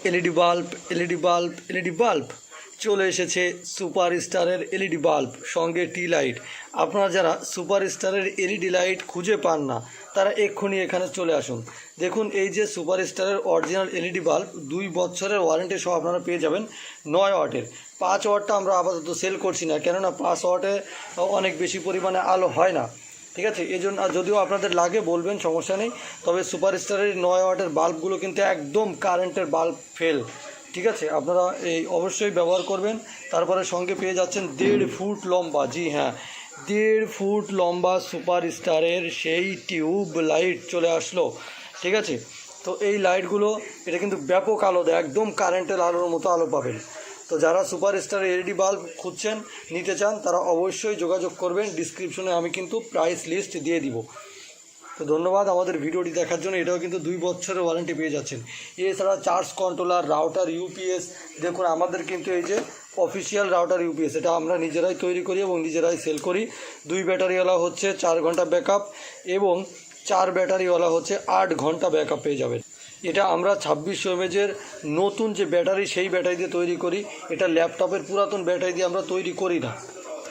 LED bulb, LED bulb, LED bulb চলে এসেছে super স্টারের এলইডি বাল্ব সঙ্গে টি লাইট। আপনারা যারা সুপার স্টারের এলইডি লাইট খুঁজে পান না তারা এক্ষুনি এখানে চলে আসুন। দেখুন এই যে সুপার স্টারের অরিজিনাল এলইডি বাল্ব 2 বছরের ওয়ারেন্টি সহ আপনারা পেয়ে যাবেন 9 ওয়াটের। 5 ওয়াটটা আমরা আপাতত সেল করছি না, কেননা 5 ওয়াটে অনেক বেশি পরিমাণে আলো হয় না, ঠিক আছে। এই জন্য যদিও আপনাদের লাগে বলবেন, সমস্যা নেই। তবে সুপার স্টারের 9 ওয়াটের বাল্বগুলো কিন্তু একদম কারেন্টের বাল্ব ফেল, ঠিক আছে। আপনারা এই অবশ্যই ব্যবহার করবেন। তারপরে সঙ্গে পেয়ে যাচ্ছেন 1.5 ফুট লম্বা, জি হ্যাঁ 1.5 ফুট লম্বা সুপার স্টারের সেই টিউব লাইট চলে আসলো, ঠিক আছে। তো এই লাইটগুলো এটা কিন্তু ব্যাপক আলো দেয়, একদম কারেন্টের আলোর মতো আলো পাবেন। তো যারা সুপার স্টার এলইডি বাল্ব খুঁজছেন, নিতে চান, তারা অবশ্যই যোগাযোগ করবেন। ডিসক্রিপশনে আমি কিন্তু প্রাইস লিস্ট দিয়ে দিব। তো ধন্যবাদ আমাদের ভিডিওটি দেখার জন্য। এটাও কিন্তু 2 বছরের ওয়ারেন্টি পেয়ে যাচ্ছেন। এছাড়া চার্জ কন্ট্রোলার, রাউটার, ইউপিএস, দেখুন আমাদের কিন্তু এই যে অফিসিয়াল রাউটার ইউপিএস, এটা আমরা নিজেরাই তৈরি করি এবং নিজেরাই সেল করি। 2 ব্যাটারিওয়ালা হচ্ছে 4 ঘন্টা ব্যাকআপ এবং 4 ব্যাটারিওয়ালা হচ্ছে 8 ঘন্টা ব্যাকআপ পেয়ে যাবেন। এটা আমরা 2600 mAh নতুন যে ব্যাটারি সেই ব্যাটারি দিয়ে তৈরি করি। এটা ল্যাপটপের পুরাতন ব্যাটারি দিয়ে আমরা তৈরি করি না।